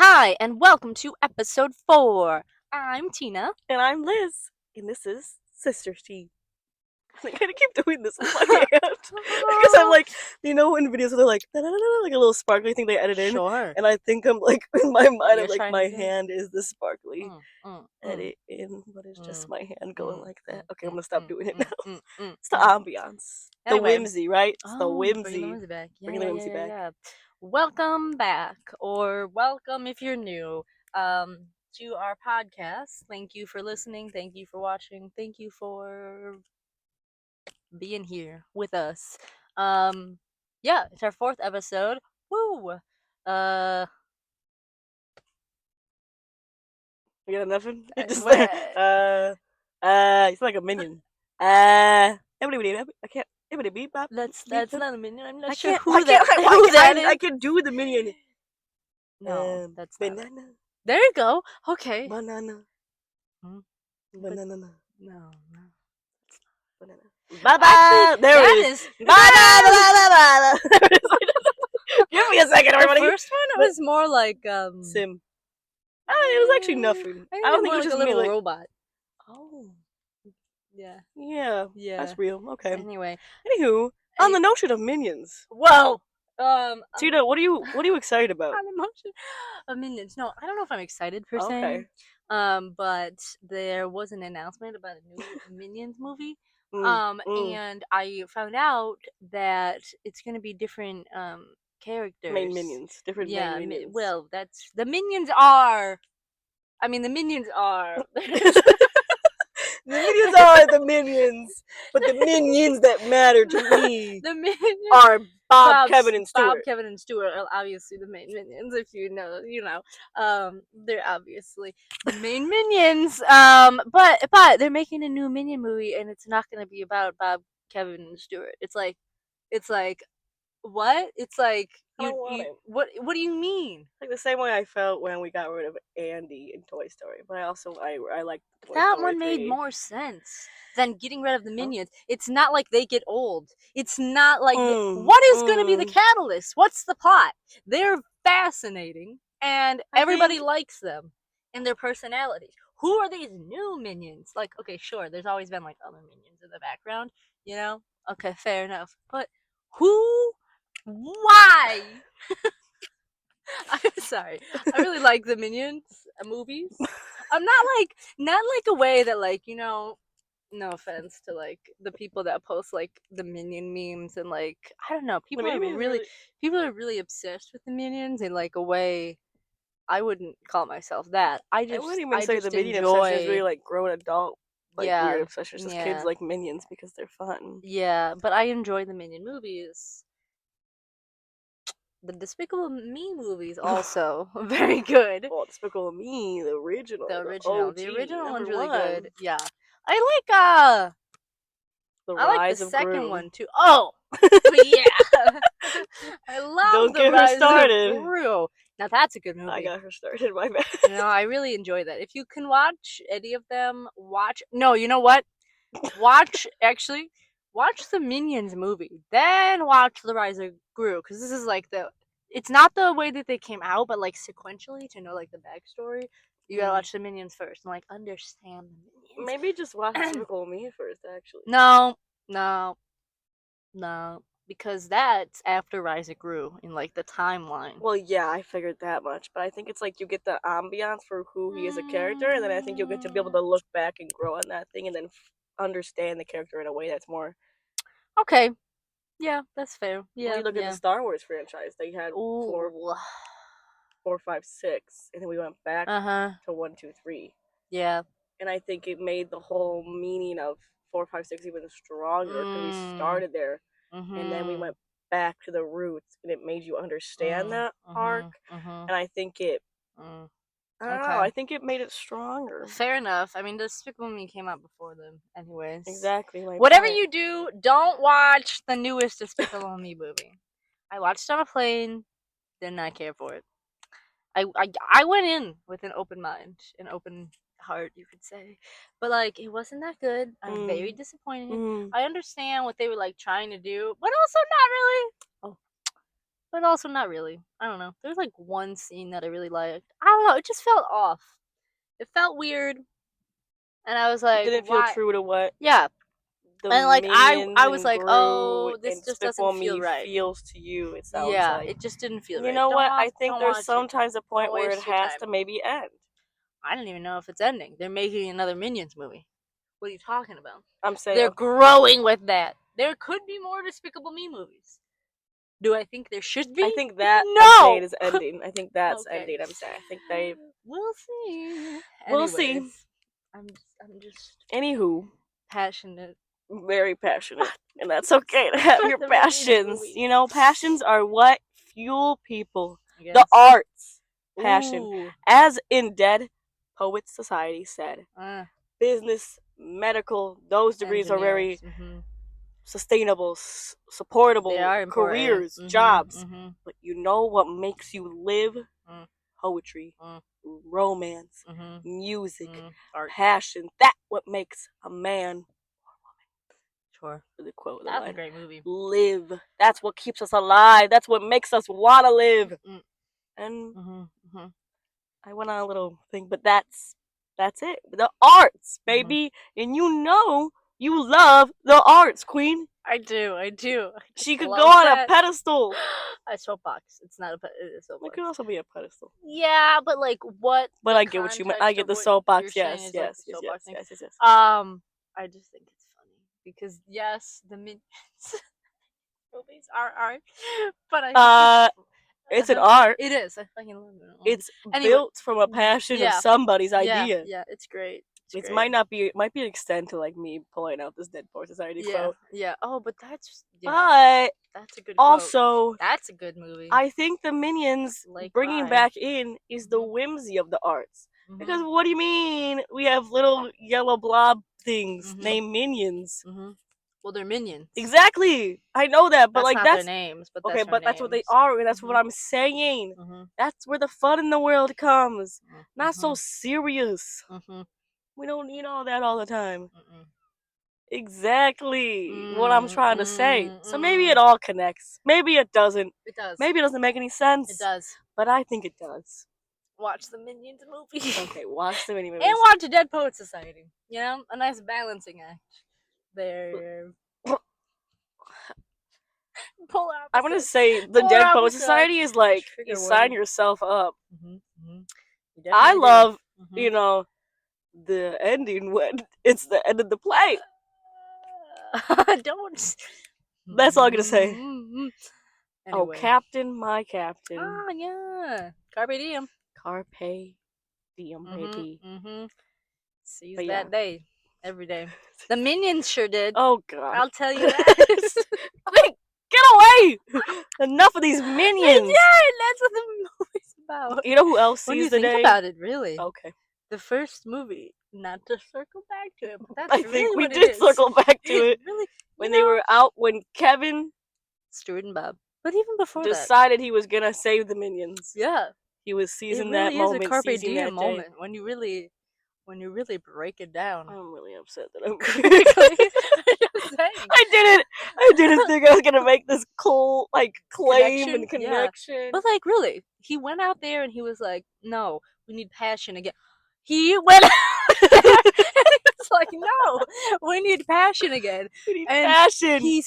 Hi, and welcome to episode 4. I'm Tina. And I'm Liz, and this is Sister's Tea. I gotta keep doing this with my hand because I'm like, in videos where they're like, da, da, da, da, like a little sparkly thing they edit in, Sure. and I think I'm like in my mind, You're I'm like, trying to my do it. hand is the sparkly Mm, mm, mm, edit in, but it's just mm, my hand going mm, like mm, that. Okay, I'm mm, gonna stop mm, doing it mm, now. mm, mm, It's the mm. ambiance, the Anyway, whimsy, right? It's the bringing the whimsy, whimsy back. Yeah, bringing yeah, the yeah, whimsy yeah, back. yeah. Welcome back, or welcome if you're new, to our podcast. Thank you for listening. Thank you for watching. Thank you for being here with us. Um, yeah, it's our 4th episode. Woo! Uh, You got nothing? You're just there. what? It's like a minion. I can't. That's not a minion. I'm not I sure can't. who that I is. can do the minion. No, that's not it. Banana, There you go. Okay. banana, Hmm, but banana, no, no. banana. Actually, Baba, there that it is. is Bada, bada, bada. Give me a second, the everybody. first one. It But was more like Sim. It was actually nothing. I I think don't it's think more it was like a just me. little Like, robot. oh, Yeah, yeah, yeah. that's real. Okay. Anyway, Anywho, on any the notion of minions, whoa. Tina, what are you excited about? On emotion of minions. No, I don't know if I'm excited per se. Okay. But there was an announcement about a new Minions movie. Mm, mm. And I found out that it's gonna be different Main characters. minions, different main Yeah, minions. well, that's the minions are. I mean, the minions are. The minions are the minions, but the minions that matter to me The minions are Bob, Kevin, and Bob, Stuart. Kevin, and Stuart are obviously the main minions. If you know, they're obviously the main minions. But they're making a new Minion movie, and it's not going to be about Bob, Kevin, and Stuart. It's like what? It's like I don't want you it. what do you mean? Like the same way I felt when we got rid of Andy in Toy Story, but I like Toy That Story one made 3. more sense than getting rid of the Huh? minions. It's not like they get old. It's not like Mm, what is going to be the mm. catalyst? What's the plot? They're fascinating, and I everybody think likes them and their personalities. Who are these new minions? Like, okay, sure, there's always been like other minions in the background, you know? Okay, fair enough. But who? Why? I'm sorry. I really like the Minions movies. I'm not like a way that like, no offense to like the people that post like the Minion memes and like I don't know, the minions really. people are really obsessed with the Minions in like a way I wouldn't call myself that. I I just wouldn't even I say the just minion obsession is really enjoy like grown adult, like weird yeah, obsession. It's just kids yeah. like minions because they're fun. Yeah, but I enjoy the Minion movies. The Despicable Me movies also very good. Well, Despicable Me, the The original, the original. The OG, original number one's really one. good. Yeah. I like The I like the Rise of second Gru. one too. Oh, yeah. I love Don't the get her Rise of started. Gru. Now that's a good I movie. got her started, my bad. I really enjoy that. If you can watch any of them, watch. No, you know what? Watch the Minions movie, then watch the Rise of Gru because this is like it's not the way that they came out, but like sequentially to know like the backstory. You gotta watch the Minions first and like understand the Minions. Maybe just watch Despicable Me first, actually. No, no, no, because that's after Rise of Gru in like the timeline. Well, yeah, I figured that much, but I think it's like you get the ambiance for who he is a character, and then I think you'll get to be able to look back and grow on that thing, and then understand the character in a way that's more. Okay, yeah, that's fair. Well, Yeah, you look at the yeah. Star Wars franchise; they had Ooh. 4, 5, 6, and then we went back Uh-huh. to 1, 2, 3. Yeah. And I think it made the whole meaning of 4, 5, 6 even stronger because we started there, and then we Mhm. went back to the roots, and it made you understand that arc. Mhm. Mhm. And I think it, Mm. I don't know, Okay. I think it made it stronger. Fair enough. I mean, Despicable Me came out before them, anyways. Exactly. Whatever you do, don't watch the newest Despicable Me movie. I watched it on a plane, did not care for it. I went in with an open mind, an open heart, you could say, but like it wasn't that good. I'm very disappointed. I understand what they were like trying to do, but also not really. Oh, but also not really. I don't know. There's like one scene that I really liked. I don't know. It just felt off. It felt weird, and I was like, Didn't feel why? true to what Yeah, the and like Minions I was and like, Groot oh, this and just Despicable doesn't feel Me right. feels to you. It sounds Yeah, like. it just didn't feel You right. know Don't what? watch, I think don't there's watch it. sometimes a point Don't where it waste your has time. to maybe end. I don't even know if it's ending. They're making another Minions movie. What are you talking about? I'm saying They're growing with that. There could be more Despicable Me movies. Do I think there should be? I think that no. I'm saying is ending. I think that's Okay. ending. I'm saying. I think they. We'll see. We'll see. Anyways, I'm just Anywho, passionate. very passionate, and that's okay to have your The Minions passions. movie. You know, passions are what fuel people. I The guess. arts, passion, Ooh. as in Dead Poets Society said. Uh, Business, medical, those degrees are very engineers. Mhm. sustainable, supportable They are important. careers, Mhm, jobs. mhm, But you know what makes you live? Mm. Poetry, Mm. romance, mhm, music, Art. passion. That's what makes a man, Sure. for the quote of the That's a line, great movie. live. That's what keeps us alive. That's what makes us want to live. Mm. And Mhm, mhm. I went on a little thing, but that's it. The arts, baby. And you know you love the arts, queen. I do. I She could love go on that. a pedestal. A soapbox. It's not a. It's a It soapbox. could also be a pedestal. Yeah, but like what? But the I get what you meant. I context get of the what soapbox. you're saying Yes, is, like, yes, the yes, soapbox yes, thing. yes, yes. I just think it's funny because yes, the Minions movies are art, but I think It's an art. it is. I fucking love it. It's Anyway, built from a passion of yeah, somebody's idea. yeah, it's great. It great. might not be. It might be an extent to like me pulling out this Dead Poet Society quote. Yeah. Oh, but that's But that's a good quote. also, That's a good movie. I think the Minions Like bringing Cry. back in is the Mhm. whimsy of the arts. Mhm. Because what do you mean we have little yellow blob things Mhm. named Minions? Mhm. Well, they're minions. Exactly. I know that, but That's like not that's their names, but okay. that's their But that's what they names. are, and that's what Mhm. I'm saying. Mhm. That's where the fun in the world comes. Mhm. Not so serious. Mhm. We don't need all that all the time. Mhm. Exactly what I'm trying to say. So maybe it all connects. Maybe it doesn't. It does. Maybe it doesn't make any sense. It does. But I think it does. Watch the Minions movie. Okay, watch the mini movies. And watch Dead Poet Society. You know, a nice balancing act. There. Pull out. I want to say the Dead Poet Society is like you sign yourself up. I love, you know, the ending when it's the end of the play. Don't. That's all I'm gonna say. Anyway. Oh, Captain, my Captain. Ah, yeah. Carpe diem. Carpe diem, baby. Seize But that day. Every day. The Minions sure did. Oh, God. I'll tell you that. Quick, get away! Enough of these Minions! Yeah, that's what the movie's about. You know who else When you sees the think day? about it, really. Okay. The first movie, not to circle back to it, but that's I really think we what did it is. circle back to it. Really, when they were out, when Kevin, Stuart and Bob, but even before decided he was gonna save the Minions. Yeah, he was seizing it really that moment. Is a carpe seizing diem that moment when you really break it down. I'm really upset that I'm. I didn't think I was gonna make this cool like claim and connection. Yeah. But like really, he went out there and he was like, "No, we need passion again." He went. It's like, no, we need passion again. We need passion. We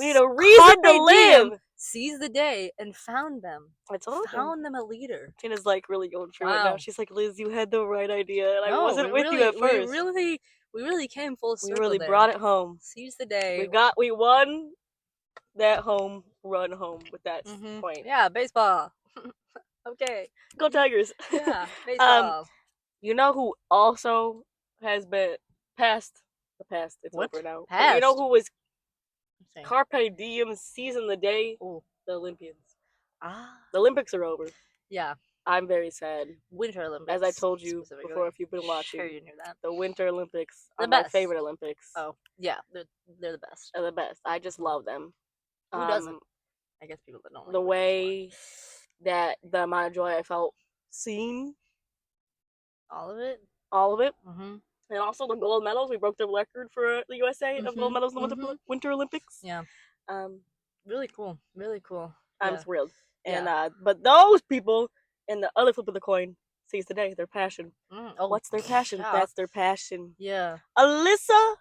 need a reason to live. Seized the day and found them. I told him. Found them a leader. Tina's like really going through it now. She's like, Liz, you had the right idea, and I wasn't with you at first. We really came full circle. We really brought it home. Seized the day. We won that home run home with that point. Yeah, baseball. Okay. Go Tigers. Yeah, baseball. You know who also has been past the past? It's over now. Past? You know who was Carpe Diem seizing the day? Ooh. The Olympians. Ah. The Olympics are over. Yeah. I'm very sad. Winter Olympics. As I told you before, if you've been watching. Sure, you knew that. The Winter Olympics are my favorite Olympics. Oh, yeah. They're the best. They're the best. I just love them. Who doesn't? I guess people that don't like the way that the amount of joy I felt seeing. All of it? All of it. Mm-hmm. And also the gold medals. We broke the record for the USA of gold medals in the Winter Olympics. Yeah. Really cool. Really cool. I'm thrilled. And but those people in the other flip of the coin sees today their passion. What's their passion? That's their passion. Yeah. Alyssa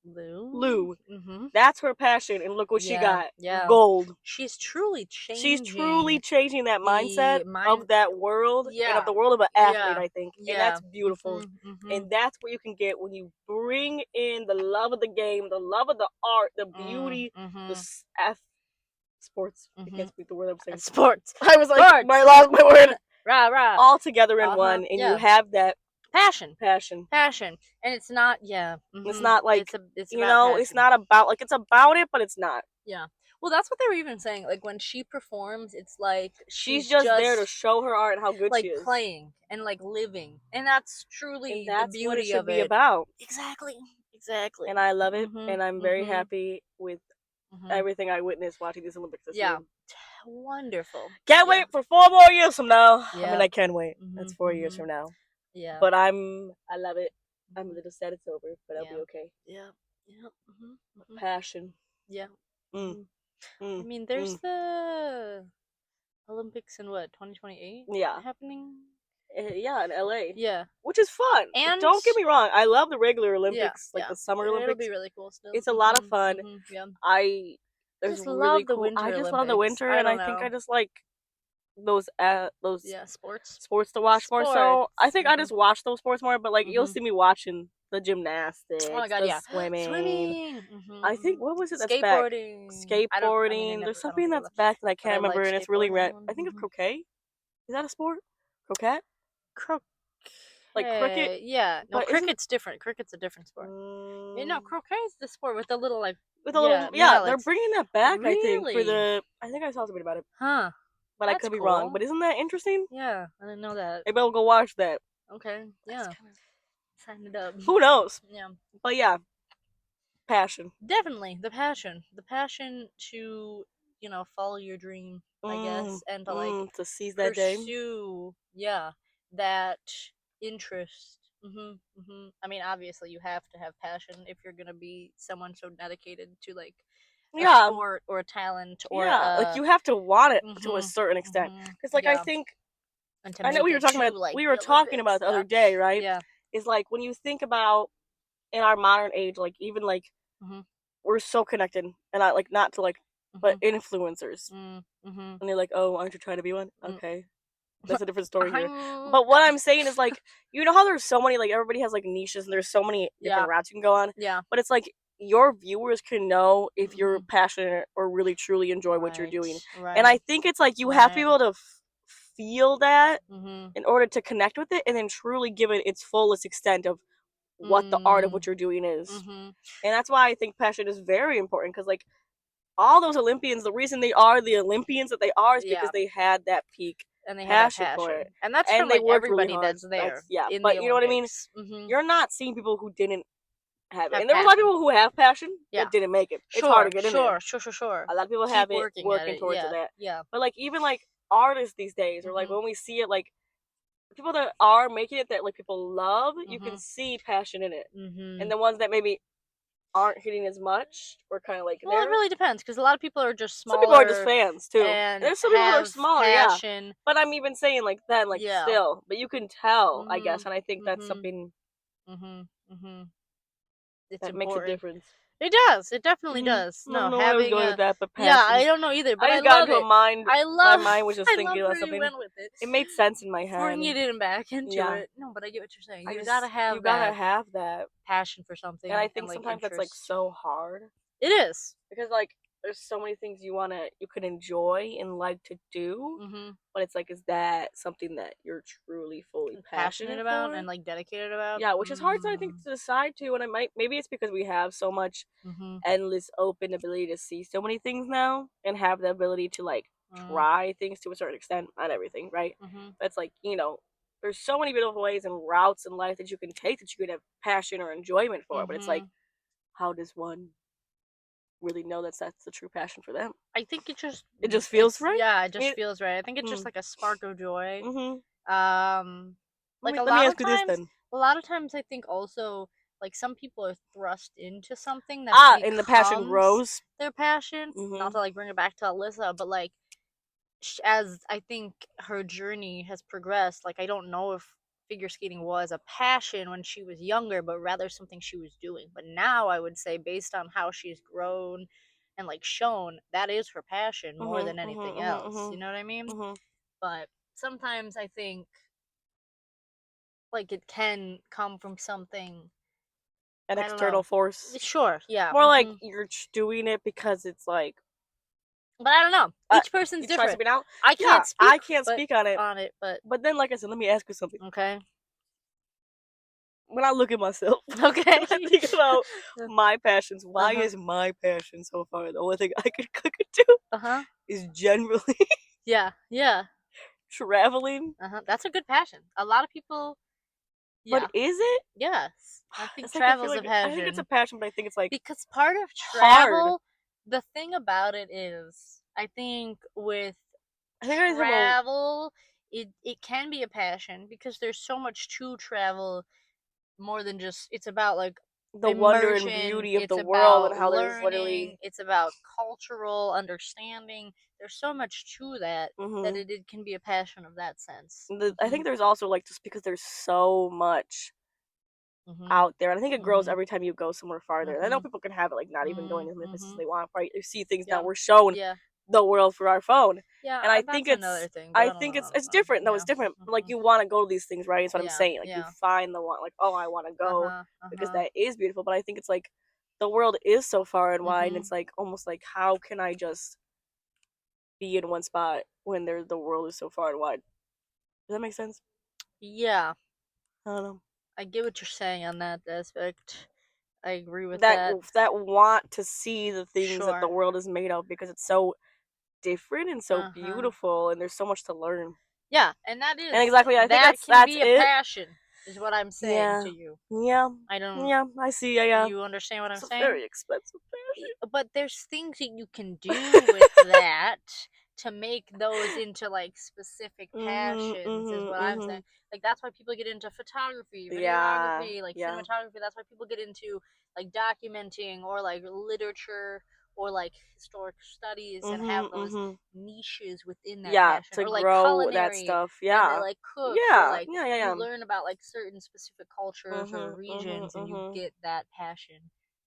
Liu. That's her passion, and look what she got. Yeah. Gold. She's truly changing. She's truly changing that mindset of that world and of the world of an athlete, I think. And that's beautiful. And that's what you can get when you bring in the love of the game, the love of the art, the beauty, the sports. I can't speak the word I'm saying. Sports. I was like, I lost my word. Rah. All together in one, and you have that passion, and it's not. It's not like it's you know. Passion. It's not about like it's about it, but it's not. Yeah. Well, that's what they were even saying. Like when she performs, it's like she's just there to show her art and how good she is. Like playing and like living, and that's truly the beauty what it should of be about. Exactly. And I love it, and I'm very happy with everything I witnessed watching these Olympics this year. Wonderful. Can't wait for 4 more years from now. I mean, I can wait. That's 4 years from now. Yeah. But I love it. I'm a little sad it's over, but I'll be okay. Yeah. Passion. Yeah. I mean, there's the Olympics in 2028? Yeah. Happening? Yeah, in LA. Yeah. Which is fun. And don't get me wrong, I love the regular Olympics, like the Summer Olympics. It'll be really cool still. It's a lot of fun. Yeah. I just love the winter. I just love the winter, and I think I just like those sports to watch more. So I think I just watch those sports more. But like you'll see me watching the gymnastics, swimming. I think what was it? That's skateboarding. Skateboarding. There's something that's back that I can't remember, and it's really red. I think it's croquet. Is that a sport? Croquet. Like cricket. Yeah. No, cricket's different. Cricket's a different sport. No, croquet is the sport with the little like. With a little, they're bringing that back. Really? I think for the. I think I saw something about it. Huh. But I could be wrong. But isn't that interesting? Yeah, I didn't know that. Maybe I'll go watch that. Okay. Yeah. Sign it up. Who knows? Yeah. But yeah, passion. Definitely the passion to follow your dream, I guess, and to like to seize that day. Pursue, that interest. I mean, obviously, you have to have passion if you're gonna be someone so dedicated to like a sport or a talent or like you have to want it to a certain extent. Because like I think I know we were talking about it the other day, right? Yeah. Is like when you think about in our modern age, like even like we're so connected, and I like not to like, but influencers, and they're like, oh, aren't you trying to be one? Okay. That's a different story here. But what I'm saying is, like, you know how there's so many, like, everybody has, like, niches, and there's so many different routes you can go on? Yeah. But it's, like, your viewers can know if you're passionate or really, truly enjoy what you're doing. Right. And I think it's, like, you have to be able to feel that in order to connect with it and then truly give it its fullest extent of what the art of what you're doing is. And that's why I think passion is very important, because, like, all those Olympians, the reason they are the Olympians that they are is because they had that peak. And they have passion for it. And that's from like everybody that's there. But you know what I mean? You're not seeing people who didn't have it. And there were a lot of people who have passion that didn't make it. It's hard to get in there. Sure. A lot of people have it working towards that. Yeah. But like even like artists these days, or like when we see it, like people that are making it that like people love, you can see passion in it. And the ones that maybe aren't hitting as much, or kind of like it really depends, because a lot of people are just smaller. Some people are just fans too, and there's some people that are smaller, passion. But I'm even saying like then, like still, but you can tell, I guess, and I think that's something that makes a difference. It does. It definitely does. No, having that, but passion. Yeah, I don't know either. But I got into a mind. My mind was just thinking about something. You went with it. It made sense in my head. Bringing it back into it. No, but I get what you're saying. You gotta have that passion for something. And I think sometimes that's like so hard. It is, because like there's so many things you can enjoy and like to do, but it's like, is that something that you're truly fully passionate about and like dedicated about? Yeah, which is hard, I think, to decide too. And maybe it's because we have so much endless open ability to see so many things now, and have the ability to like try things to a certain extent, not everything, right? But it's like, there's so many beautiful ways and routes in life that you can take that you could have passion or enjoyment for, but it's like, how does one really know that's the true passion for them? I think it just feels right. Yeah, it just feels right. I think it's just like a spark of joy. Like let me ask you this then. A lot of times I think also Like some people are thrust into something that and the passion becomes grows. their passion. Mhm. Not to like bring it back to Alyssa, but like as I think her journey has progressed, like I don't know if figure skating was a passion when she was younger, but rather something she was doing. But now I would say, based on how she's grown and like shown, that is her passion more than anything else. You know what I mean? But sometimes I think like it can come from something, An I don't external know. force. Sure, yeah. More like you're doing it because it's like. But I don't know. Each person's You try different. something out. I Yeah, can't speak. I can't speak on it. But But then, like I said, let me ask you something. okay. When I look at myself, Okay. and I think about my passions, why Uh-huh. is my passion so far the only thing I could do is generally Yeah. traveling. That's a good passion. A lot of people. Yeah. But is it? Yes. I think It's like I feel travel's a like I think it's a passion. passion, but I think it's like Because part of hard. travel, the thing about it is, I think with I think I have a travel, it can be a passion because there's so much to travel, more than just it's about like the wonder and immersion, beauty of it's the world and about how there's literally learning, it's about cultural understanding. There's so much to that that it can be a passion of that sense. I think there's also like just because there's so much out there, and I think it grows every time you go somewhere farther. And I know people can have it like not even going as many places they want, right? You see things that we're shown Yeah. the world through our phone. Yeah, And I that's think another it's thing. I think it's different. No, it's different. Like you want to go to these things, right? That's what I'm saying. Like you find the one, like, oh, I want to go because that is beautiful. But I think it's like the world is so far and wide, and it's like almost like how can I just be in one spot when the world is so far and wide? Does that make sense? Yeah. I don't know. I get what you're saying on that aspect. I agree with that that. that want to see the things that the Sure. world is made of because it's so different and so beautiful, and there's so much to learn. Yeah, and that is And exactly, I think that can that's be a it. passion, is what I'm saying to you. Yeah. I don't. Yeah, I see. Yeah. You understand what I'm It's a saying? very expensive passion. But there's things that you can do with that to make those into like specific passions, is what I'm saying. Like that's why people get into photography, videography, like cinematography. That's why people get into like documenting or like literature or like historic studies and have those niches within that passion, to or like grow culinary that stuff. and they like cook, or like you learn about like certain specific cultures or regions and you get that passion.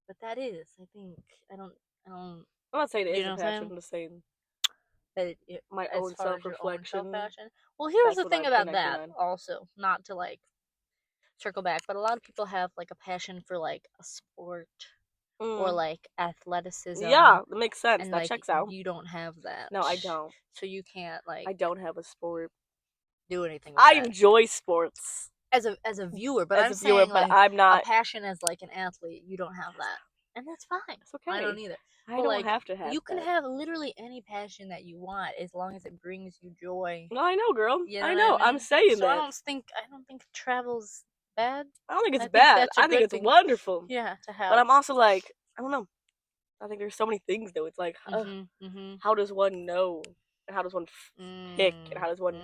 But that is, I think, I don't. I'm not saying it You is know a what I'm passion. saying? I'm just saying That my as own far as your own self self-reflection. passion. Well, here's That's the what thing I'm about connecting that on. also, not to like circle back, but a lot of people have like a passion for like a sport or like athleticism. Yeah, that makes sense. And That like checks out. you don't have that. No, I don't. So you can't like I don't have a sport. do anything with I that. enjoy sports As a viewer, but as I'm a viewer, saying but like I'm not. a passion as like an athlete. You don't have that, and that's fine. It's okay. I don't either. I But don't like have to have you can that. have literally any passion that you want as long as it brings you joy. No, I know, girl. You know I what know. I mean? I'm saying So that. I don't think travel's bad. I don't think it's I think bad. that's a I think good it's thing. wonderful. Yeah, to have. But I'm also like, I don't know. I think there's so many things though. It's like, how does one know? And how does one pick? And how does one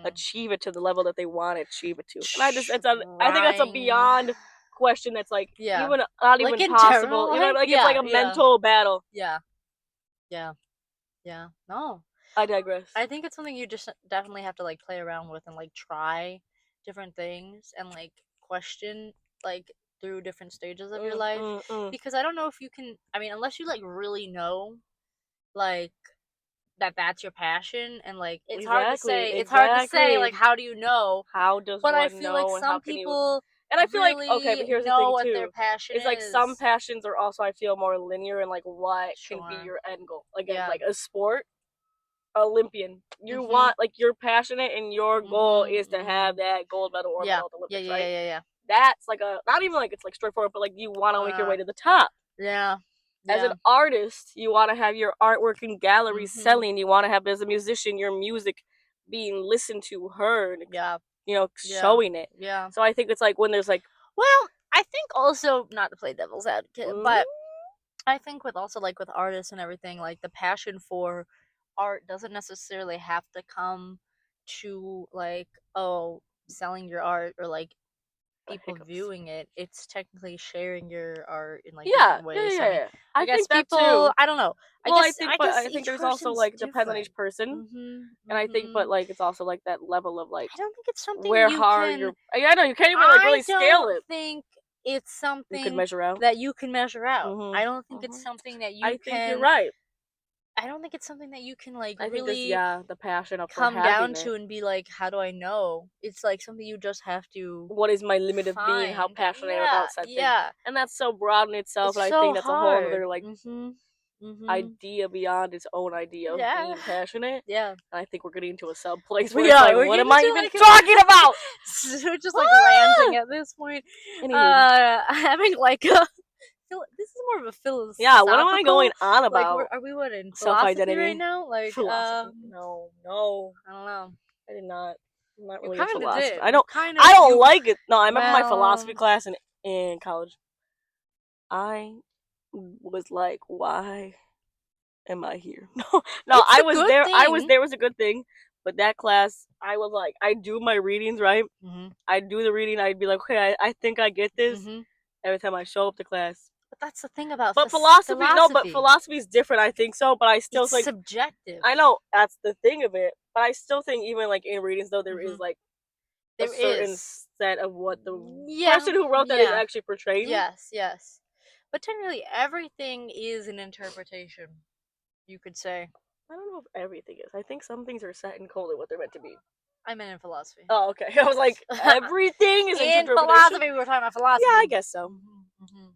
achieve it to the level that they want to achieve it to? And I think that's a beyond question. That's like even not like even possible. Internal, You know, like it's like a mental battle. Yeah. No. I digress. I think it's something you just definitely have to like play around with and like try different things and like question like through different stages of your life, because I don't know if you can, I mean, unless you like really know like that's your passion, and like it's hard to say like how do you know, how does but one I feel know, like and some people and I feel really like okay, but here's the know thing what too. their passion It's like is. some passions are also, I feel, more linear and like what can be your end goal. Again, like a sport, Olympian. You want like you're passionate and your goal is to have that gold medal or medal at the Olympics, right? Yeah. That's like a not even like it's like straightforward, but like you want to make your way to the top. Yeah. As an artist, you want to have your artwork in galleries selling. You want to have, as a musician, your music being listened to, heard. You know, showing it. Yeah. So I think it's like when there's like, well, I think also, not to play devil's advocate, but I think with also like with artists and everything, like the passion for art doesn't necessarily have to come to like, oh, selling your art or like people hiccups. viewing it, it's technically sharing your art in like Yeah, different ways. So, I mean, I guess think that people. too. I don't know. Well, I but guess I think each there's also person's like depends on different. each person, Mhm. and I think, but Mhm. like it's also like that level of like I don't think it's something where you hard can. you're. Yeah, I know you can't even like really I scale don't it. think it's You could something measure out. that you can measure out. I Mhm. don't think it's Mhm. something that you I think you're can. right. I don't think it's something that you can like I think this, really the passion of for come down having to it. and be like, how do I know? It's like something you just have to What is my limit of being? How find. passionate I am Yeah, about said thing, yeah. and that's so broad in itself. It's And I so think that's a whole hard. other like Mhm. idea beyond its own idea of Yeah. being passionate. Yeah. And I think we're getting into a sub place We where it's are. like, We're what getting am I to, even like, talking about? We're just like ranting at this point. Anywho. Having like a this is more of a philosophical. Yeah, what am I going on Like, about? are we what in philosophy Self-identity right now? Like, philosophy. No, I don't know. I did not. I'm not You really into kind of philosophy. did. I You I don't you like it. No, I remember my well, philosophy class in college. I was like, why am I here? No, it's I a was good there. I was thing. there was a good thing, but that class, I was like, I do my readings right. Mhm. I do the reading. I'd be like, okay, I think I get this. Mhm. Every time I show up to class. But that's the thing about But philosophy, no, but philosophy is different. I think so, but I still it's think subjective. I know that's the thing of it, but I still think even like in readings though there is Mhm. like a There certain is. set of what the Yeah. person who wrote that is Yeah. actually portraying. Yes. Yes. But technically, everything is an interpretation. You could say. I don't know if everything is. I think some things are set in cold at what they're meant to be. I meant in philosophy. Oh, okay. I was like, everything is in interpretation. philosophy. We were talking about philosophy. Yeah, I guess so. Mm-hmm.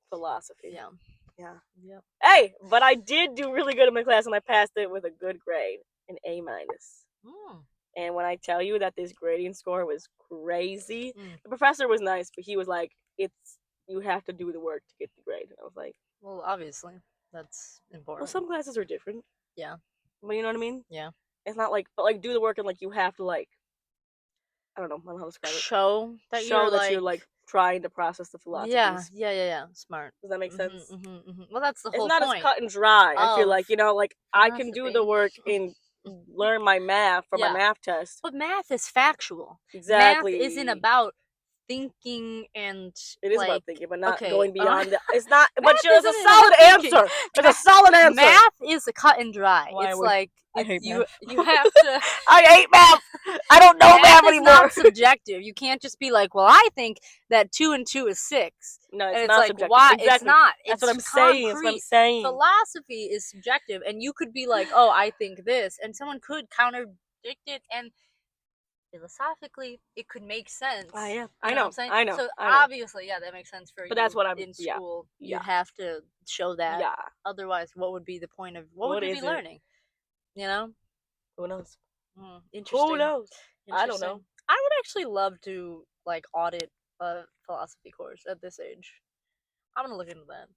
Philosophy. Yeah. Yeah. Yep. Hey, but I did do really good in my class, and I passed it with a good grade, an A minus. And when I tell you that this grading score was crazy, the professor was nice, but he was like, "It's you have to do the work to get the grade." And I was like, well, obviously, that's important. well, some classes are different. Yeah. But you know what I mean? Yeah. It's not like, but like do the work and like you have to like, I don't know how to describe it. Show that you're like trying to process the philosophy. Yeah. Smart. Does that make sense? Well, that's the whole point. It's not point. as cut and dry. I feel like like I can do the work and learn my math for my math test. But math is factual. Exactly. Math isn't about thinking and it is like, about thinking, but not going beyond that. It's not. But Math there's a isn't solid about answer. There's a solid answer. Math is a cut and dry. Why it's would- like I hate you math. you have to. I hate math. I don't know math is anymore. not subjective. You can't just be like, well, I think that 2 and 2 is 6. No, it's and not like, subjective. why? Exactly. It's not. That's It's what I'm saying. That's what I'm concrete. saying. Philosophy is subjective, and you could be like, oh, I think this, and someone could contradict it, and philosophically, it could make sense. Yeah, I know. What I'm saying? I know. So I know. obviously, yeah, that makes sense for you. But that's what I'm in school. Yeah. You'd have to show that. Yeah. Otherwise, what would be the point of what would we be learning? You know? Who knows? Interesting. Who knows? I don't know. I would actually love to like audit a philosophy course at this age. I'm gonna look into that.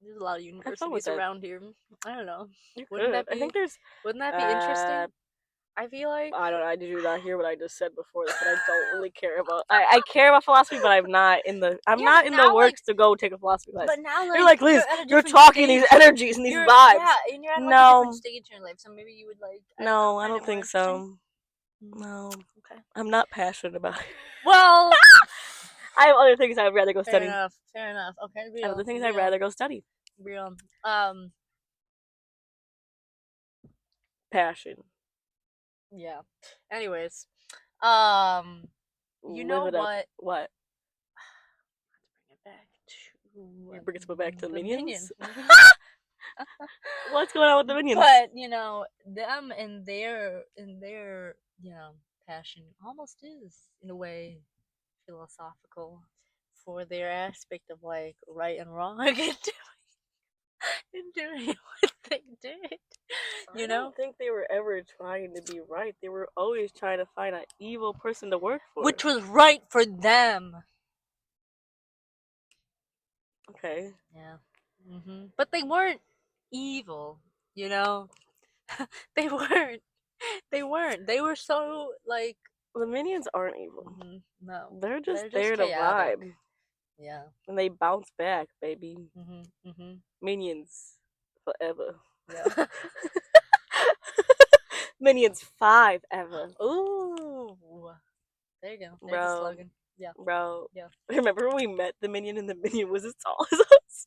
There's a lot of universities around here. I don't know. Wouldn't that be interesting? I feel like I don't know. Did you not hear what I just said before? That I don't really care about. I care about philosophy, but I'm not in the. I'm not in the works to go take a philosophy class. But now, you're like Liz, you're talking these energies and these vibes. Yeah, and you're at like a different stage in your life, so maybe you would like. No, I don't think so. No. Okay. I'm not passionate about it. Well, I have other things I'd rather go study. Fair enough. Okay. I have other things I'd rather go study. Real. Passion. Yeah. Anyways, you know what? What? Bring it back to the Minions. Minions. What's going on with the Minions? But them and their passion almost is in a way philosophical for their aspect of like right and wrong and doing what they did. I don't think they were ever trying to be right. They were always trying to find an evil person to work for. Which was right for them. Okay. Yeah. But they weren't evil, They weren't. They weren't. They were so like. The Minions aren't evil. No. They're just there to vibe. Yeah. And they bounce back, baby. Minions forever. Yeah. Minions 5 ever. Ooh. There you go. There's the slogan. Yeah. Bro. Yeah. Remember when we met the Minion and the Minion was as tall as us?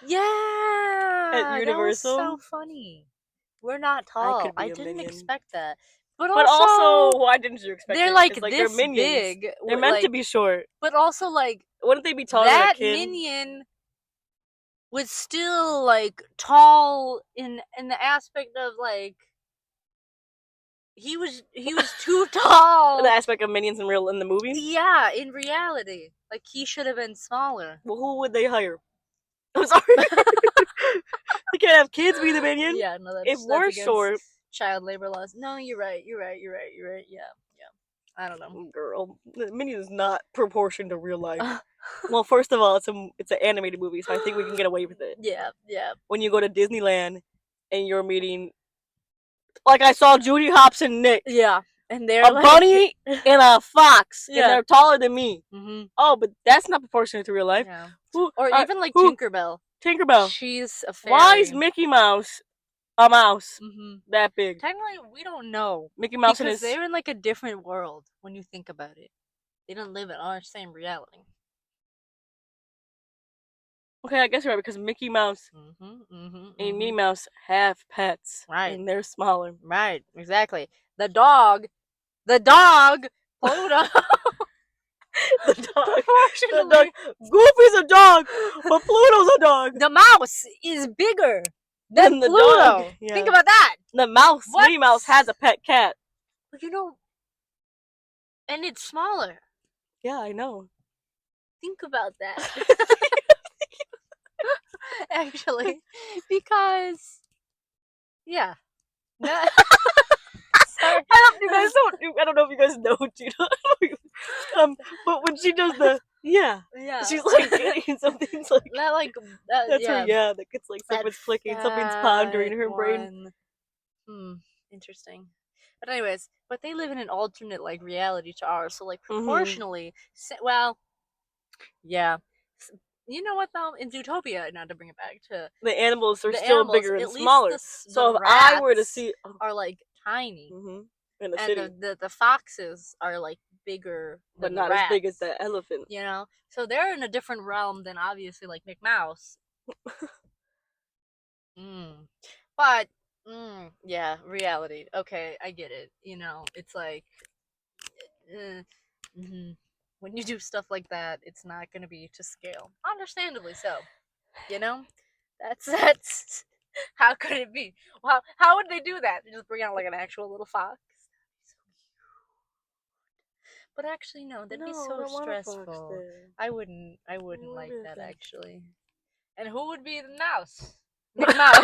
Yeah, At that was so Universal? funny. We're not I tall. could be I a didn't minion. expect that. But But also, why didn't you expect they're it? like 'Cause, like, they're this minions. big. They're meant to Like, be short. but also like Wouldn't they be taller than a that kid? minion was still like tall in the aspect of like he was too tall. The aspect of minions in the movie? Yeah, in reality, like he should have been smaller. Well, who would they hire? I'm sorry. They can't have kids be the minion. Yeah, no, that's If we're against short, child labor laws. No, you're right. You're right. Yeah. I don't know. girl, the minion is not proportioned to real life. Well, first of all, it's an animated movie, so I think we can get away with it. Yeah. When you go to Disneyland and you're meeting, like I saw Judy Hopps and Nick. Yeah, and they're a bunny and a fox, and they're taller than me. Mm-hmm. Oh, but that's not proportionate to real life. Yeah. Who, or even like Tinkerbell. Tinkerbell. She's a fairy. Why is Mickey Mouse a mouse that big? Technically, we don't know. Mickey Mouse because they're in like a different world when you think about it. They don't live in our same reality. Okay, I guess you're right, because Mickey Mouse and Minnie Mouse have pets. Right. And they're smaller. Right, exactly. The dog, Pluto. The dog. Goofy's a dog, but Pluto's a dog. The mouse is bigger than the Pluto. Dog. Yeah. Think about that. The mouse, Minnie Mouse, has a pet cat. But and it's smaller. Yeah, I know. Think about that. Actually, because yeah. Sorry. I don't know if you guys know Gina. But when she does the yeah, she's like getting something's like that, like that's her that gets like something's clicking, something's pondering in her brain. Interesting. But anyways, they live in an alternate like reality to ours, so like proportionally, well, yeah. You know what though? In Zootopia, not to bring it back to the animals are still bigger and smaller. So if rats I were to see, are like tiny, in the and city, the foxes are like bigger, but not as big as the elephant. You know, so they're in a different realm than obviously like Mickey Mouse. But yeah, reality. Okay, I get it. You know, it's like when you do stuff like that, it's not going to be to scale. Understandably so. You know, that's how could it be? Well, how would they do that? They just bring out like an actual little fox. But actually, no, that'd be so stressful. I wouldn't like that actually. And who would be the mouse? Mickey Mouse.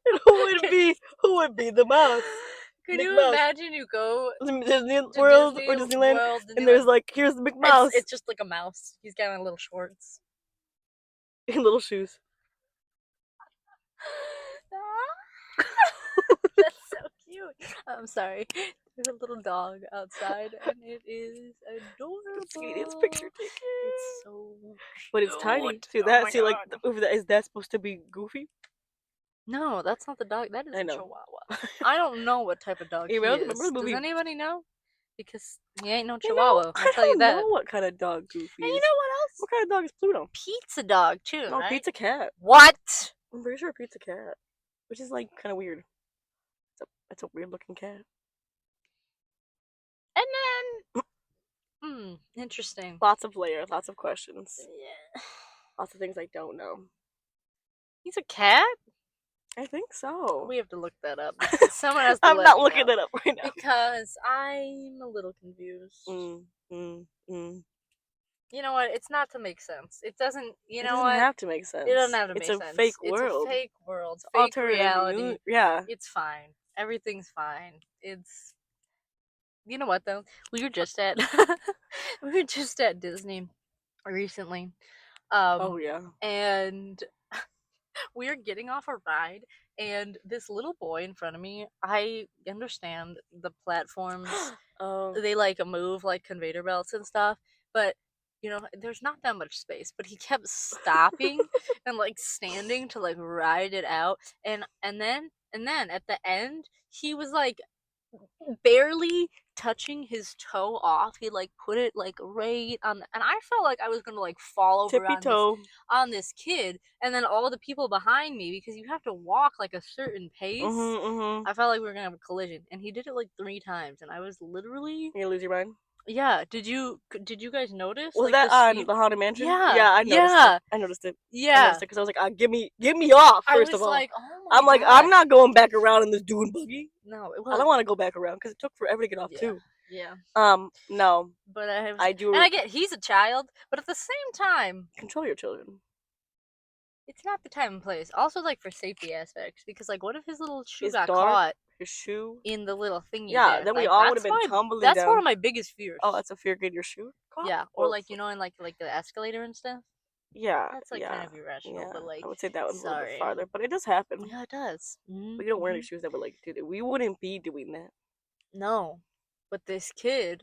And who would be the mouse? Could you imagine you go to Disney World or Disneyland, and there's like, here's the Mickey Mouse. It's just like a mouse. He's got on little shorts. And little shoes. That's so cute. I'm sorry. There's a little dog outside, and it is adorable. It's picture taken. It's so But it's tiny. See that? See, like, is that supposed to be Goofy? No, that's not the dog. That is a Chihuahua. I don't know what type of dog he is. Does anybody know? Because he ain't no Chihuahua. I'll tell you that. I don't know what kind of dog Goofy is. And you know what else? What kind of dog is Pluto? Pizza dog, too, No, right? pizza cat. What? I'm pretty sure pizza cat. Which is, like, kind of weird. It's a weird looking cat. And then... interesting. Lots of layers, lots of questions. Yeah. Lots of things I don't know. He's a cat? I think so. We have to look that up. Someone has to I'm not looking it up right now. Because I'm a little confused. You know what? It's not to make sense. It doesn't, it doesn't have to make sense. It doesn't have to make sense. It's a fake world. It's a fake world. Fake reality. Yeah. It's fine. Everything's fine. It's... You know what, though? We were just at Disney recently. Oh, yeah. And we were getting off a ride, and this little boy in front of me, I understand the platforms, they like move like conveyor belts and stuff, but you know, there's not that much space, but he kept stopping and like standing to like ride it out, and then at the end he was like barely touching his toe off. He like put it like right on, and I felt like I was gonna like fall over Tippy toe. on this kid, and then all the people behind me, because you have to walk like a certain pace. I felt like we were gonna have a collision, and he did it like 3 times, and I was literally. You lose your mind. Yeah. Did you guys notice? Was like, that on the Haunted Mansion? Yeah. Yeah, I noticed it. I noticed it. Yeah. Because I was like, get me off, first of all. Like, oh my I'm like, God. I'm not going back around in this dune buggy. No, I don't want to go back around because it took forever to get off too. Yeah. No. But I do. And I get he's a child, but at the same time, control your children. It's not the time and place. Also, like, for safety aspects, because like, what if his little shoe His got dart, caught? His shoe In the little thingy. Yeah, there. then we Like, all would have been tumbling down. That's one of my biggest fears. Oh, that's a fear, getting your shoe caught? Yeah, or like, you know, in like the escalator and stuff. Yeah, That's like kind of irrational, but like, I would say that was a little bit farther, but it does happen. Yeah, it does. We don't wear any shoes that would like do that. We wouldn't be doing that. No, but this kid,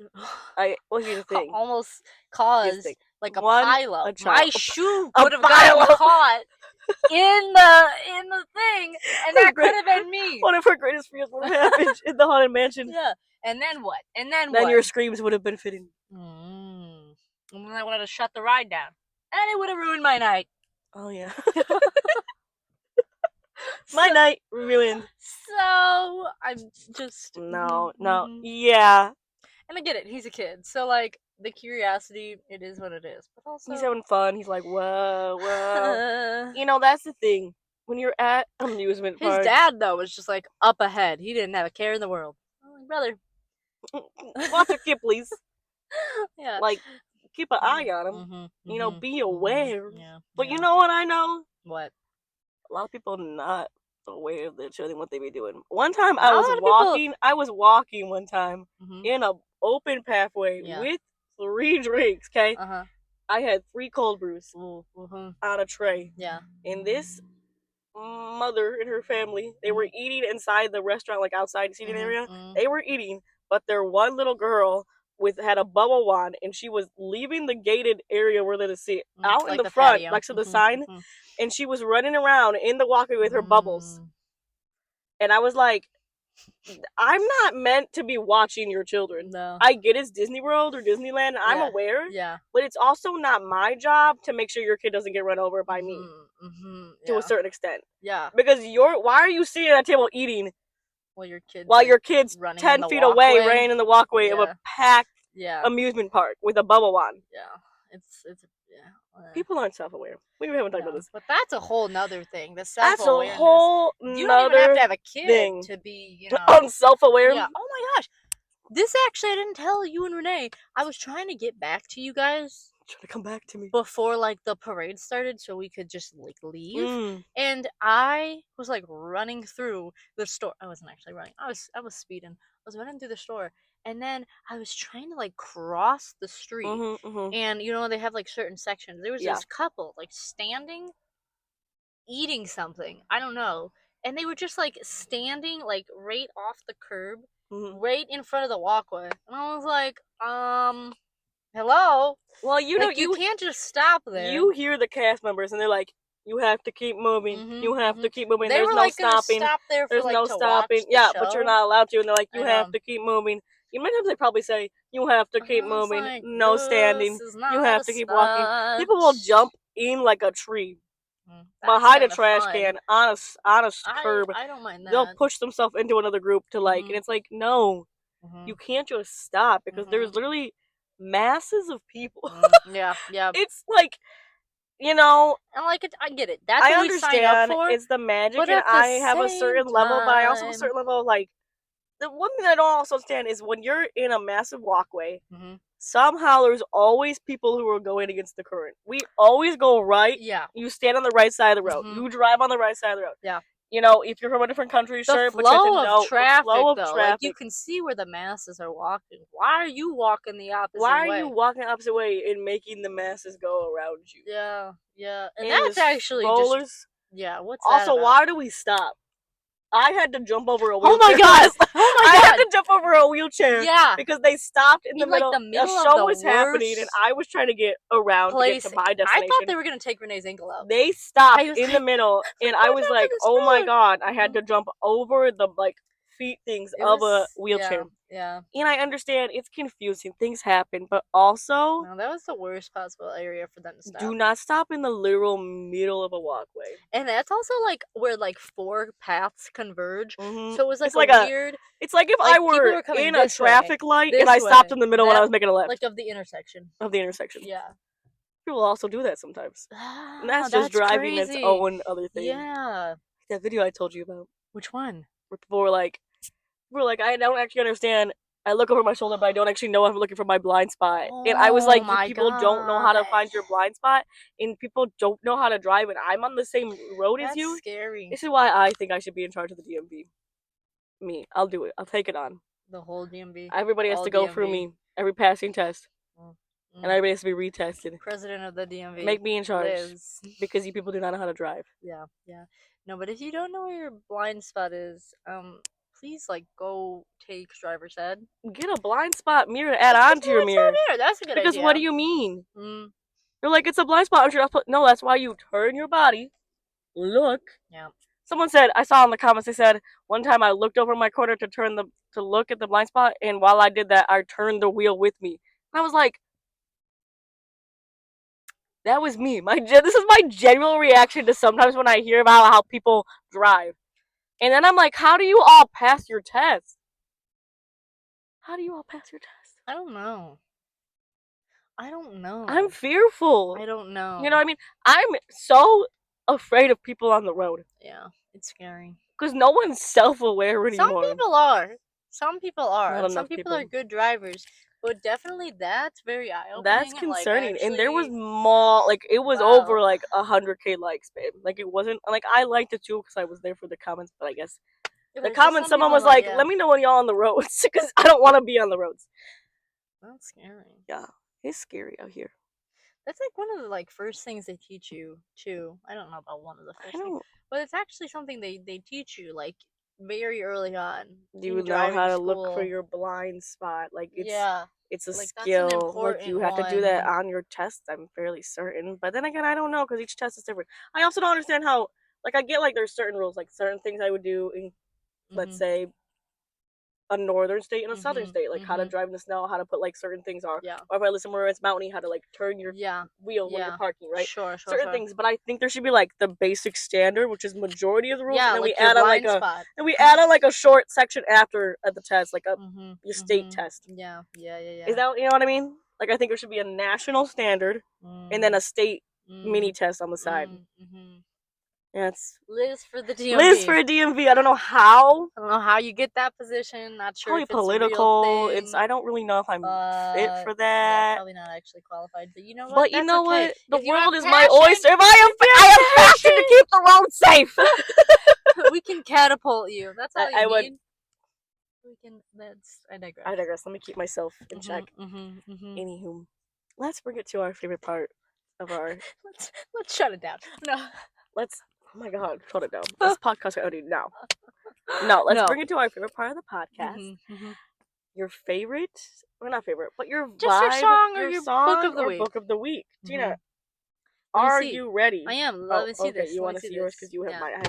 here's the thing, almost caused like a pileup. My shoe could have gotten caught in the thing, and that could have been me. One of her greatest fears would have happened in the Haunted Mansion. Yeah, and then what? And then what? Then your screams would have been fitting. And then I would have shut the ride down, and it would have ruined my night. Oh yeah. My night ruined. So I'm just no, yeah. And I get it. He's a kid, so like the curiosity, it is what it is. But also, he's having fun. He's like, whoa. You know, that's the thing. When you're at amusement parks, his dad though was just like up ahead. He didn't have a care in the world. Oh, brother, watch your kid, please. Yeah, like keep an eye on him. You know, be aware. Yeah. But you know what I know? What? A lot of people are not aware of their children, what they be doing. One time I was walking one time in an open pathway with 3 drinks, okay? I had 3 cold brews on a tray. Yeah. And this mother and her family, they were eating inside the restaurant, like outside the seating area. They were eating, but their one little girl had a bubble wand, and she was leaving the gated area where they sit out in the front, patio. Next to the sign, and she was running around in the walkway with her bubbles. And I was like, I'm not meant to be watching your children. No. I get it's Disney World or Disneyland. I'm aware. Yeah. But it's also not my job to make sure your kid doesn't get run over by me. To a certain extent. Yeah. Because why are you sitting at a table eating while your kid's 10 feet away running in the walkway of a packed amusement park with a bubble wand? Yeah. It's people aren't self-aware. We haven't talked about this. But that's a whole nother thing. The self-awareness. That's a whole you don't even have to have a kid to be, you know, unself-aware. Yeah. Oh my gosh. This actually, I didn't tell you and Renee. I was trying to get back to you guys. Trying to come back to me before like the parade started, so we could just like leave. And I was like running through the store. I wasn't actually running. I was speeding. I was running through the store, and then I was trying to like cross the street. And you know, they have like certain sections. There was this couple like standing, eating something. I don't know. And they were just like standing like right off the curb, right in front of the walkway. And I was like, hello? Well, you know, you can't just stop there. You hear the cast members, and they're like, you have to keep moving. You have to keep moving. There's no stopping. There's no stopping. Yeah, but you're not allowed to. And they're like, you have to keep moving. Many times they probably say, you have to keep moving. Like, no standing. You have to keep walking. People will jump in like a tree. Behind a trash can on a curb. I don't mind that. They'll push themselves into another group to like, and it's like, no, you can't just stop because there's literally masses of people. Yeah. It's like, you know, and like I get it. That's what we signed up for. It's the magic, and I have a certain level, but I also have a certain level of like. The one thing I don't also understand is when you're in a massive walkway, somehow there's always people who are going against the current. We always go right. Yeah. You stand on the right side of the road. You drive on the right side of the road. Yeah. You know, if you're from a different country, the flow of traffic, like you can see where the masses are walking. Why are you walking the opposite way? Why are you walking the opposite way and making the masses go around you? Yeah. And that's actually rollers. What's also, that about? why do we stop? I had to jump over a wheelchair. Oh my god! I had to jump over a wheelchair. Yeah. Because they stopped in the middle. Like the middle a show was happening, and I was trying to get around to get to my destination. I thought they were going to take Renee's ankle out. They stopped in the middle, and I was like, oh my god. I had to jump over the, like, feet things of a wheelchair. Yeah. And I understand it's confusing. Things happen, but also No, that was the worst possible area for them to stop. do not stop in the literal middle of a walkway. And that's also like where like 4 paths converge. Mhm. So it was like It's like weird. It's like if Like, I people were were coming in a this way, traffic light and this I stopped way, in the middle when I that- was making a left like of the intersection. of the intersection. Yeah. People also do that sometimes. And that's just That's driving its crazy. own other thing. Yeah. That video I told you about. Which one? Where people were like, I don't actually understand. I look over my shoulder, but I don't actually know if I'm looking for my blind spot. And I was like, Oh my people don't know how to find gosh. your blind spot, and people don't know how to drive, and I'm on the same road as That's you. scary. This is why I think I should be in charge of the DMV. Me. I'll do it. I'll take it on. The whole DMV. Everybody has All to go through DMV. me. Every passing test. And everybody has to be retested. President of the DMV. Make me in charge. Liz. Because you people do not know how to drive. Yeah, yeah. No, but if you don't know where your blind spot is, please like go take driver's ed. Get a blind spot mirror to add on to your mirror. That's a good idea. Because what do you mean? Mm. You're like, it's a blind spot. No, that's why you turn your body. Look. Yeah. Someone said, I saw in the comments, they said, one time I looked over my corner to look at the blind spot, and while I did that, I turned the wheel with me. And I was like, that was me. This is my general reaction to sometimes when I hear about how people drive. And then I'm like, how do you all pass your test? How do you all pass your test? I don't know. I'm fearful. I don't know. You know what I mean? I'm so afraid of people on the road. Yeah, it's scary. Because no one's self-aware anymore. Some people are. Some people are. Not Some enough people are good drivers. But definitely that's very eye-opening. That's and, concerning. Like, and there was more, like, it was over, like, 100K likes, babe. Like, it wasn't, like, I liked it too because I was there for the comments, but I guess the comments, someone was like, let me know when y'all on the roads because I don't want to be on the roads. That's scary. Yeah, it's scary out here. That's like one of the like first things they teach you too. I don't know about one of the first things, but it's actually something they teach you like very early on. You know how to look for your blind spot. Like it's it's a like, skill. Like you have to do that on your test. I'm fairly certain, but then again, I don't know because each test is different. I also don't understand how. Like I get like there's certain rules, like certain things I would do in, let's say, a northern state and a southern state, like how to drive in the snow, how to put like certain things on, or if I live somewhere where it's mountainy, how to like turn your wheel when you're parking, right? Certain things, but I think there should be like the basic standard, which is majority of the rules, and then like we add on like a short section after at the test, like a your state test. Yeah. Is that, you know what I mean? Like I think there should be a national standard and then a state mini test on the side. Yeah, it's Liz for the DMV. Liz for a DMV. I don't know how. I don't know how you get that position. Not sure. Probably if political. It's a real thing, I don't really know if I'm fit for that. Yeah, probably not actually qualified. But you know what? But you know okay. what? The world is my oyster. If I am passion to keep the road safe. We can catapult you. That's all you need. We can. I digress. Let me keep myself in check. Anywho, let's bring it to our favorite part of our. let's shut it down. No. Oh my God, shut it down. This podcast already now. No, let's bring it to our favorite part of the podcast. Your favorite, or not favorite, but your just vibe, your song or your book of the week. Gina, are you ready? I am. Let me see this. You want to see yours because you have mine.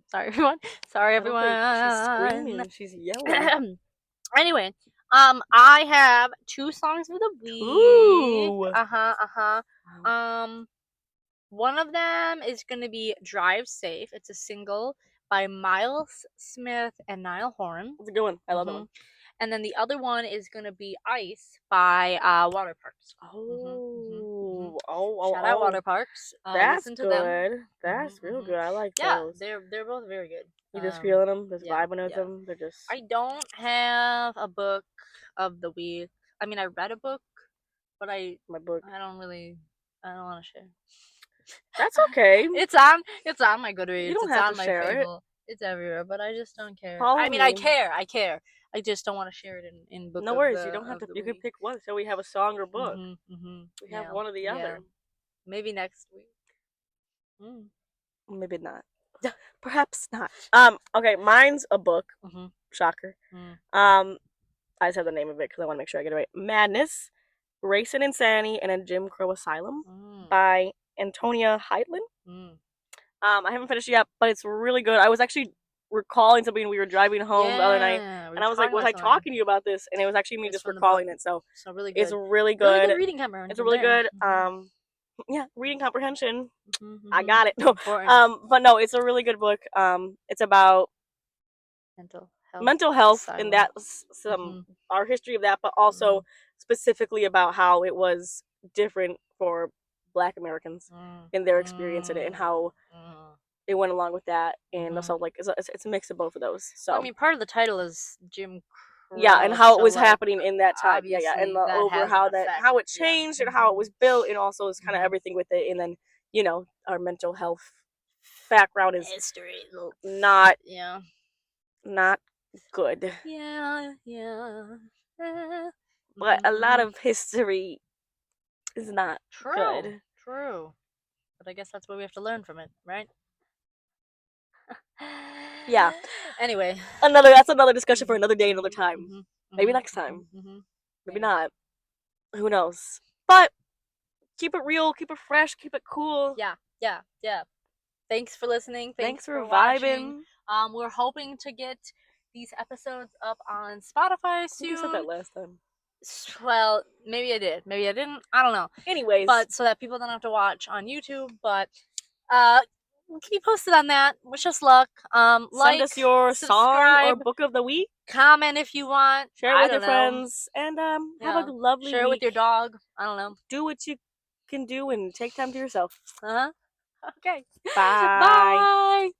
Sorry, everyone. Sorry, everyone. She's screaming. She's yelling. Anyway, I have 2 songs of the week. Ooh. One of them is going to be Drive Safe. It's a single by Miles Smith and Niall Horan. That's a good one. I love that one. And then the other one is going to be Ice by Water Parks. Shout out Water Parks. That's listen to good. Them. That's real good. I like those. Yeah, they're both very good. You just feeling them? Just vibing with them? They're just... I don't have a book of the week. I mean, I read a book, but I don't want to share. That's okay. It's on my Goodreads. You don't have to share it. It's everywhere, but I just don't care. I care. I just don't want to share it in book. No worries. You don't have to. You can pick one. So we have a song or book. We have one or the other. Maybe next week. Maybe not. Perhaps not. Okay, mine's a book. Shocker. I just have the name of it because I want to make sure I get it right. Madness, Race and Insanity, and a Jim Crow Asylum by Antonia Heidland. I haven't finished it yet, but it's really good. I was actually recalling something. We were driving home the other night, Yeah, we and were I was like, talking "Was about I something. talking to you about this?" And it was actually me It's just from the recalling book. it. So So really it's good. really Really good. good reading comprehension. It's really there. good. Yeah, reading comprehension. Mm-hmm, I got it. No, important. but no, it's a really good book. It's about mental health, and that's some our history of that, but also specifically about how it was different for Black Americans and their experience in it, and how it went along with that, and also like it's a mix of both of those. So well, I mean, part of the title is Jim Crow. yeah, and how it so, was like, happening in that time. Yeah, and obviously that has how an effect. how it changed and how it was built, and also is kind of Mhm. everything with it. And then our mental health background is history. not Yeah. not good, Yeah. but a lot of history is not good. True. But I guess that's what we have to learn from it, right? Yeah. Anyway, That's another discussion for another day, another time. Maybe next time. Maybe not. Who knows? But keep it real, keep it fresh, keep it cool. Yeah. Thanks for listening. Thanks for watching. vibing. We're hoping to get these episodes up on Spotify soon. You said that last time. Well, maybe I did. Maybe I didn't. I don't know. Anyways. But so that people don't have to watch on YouTube. But keep you posted on that. Wish us luck. Send us your song or book of the week. Comment if you want. Share it with your friends. And have a lovely Share it week. with your dog. I don't know. Do what you can do and take time to yourself. Okay. Bye. Bye.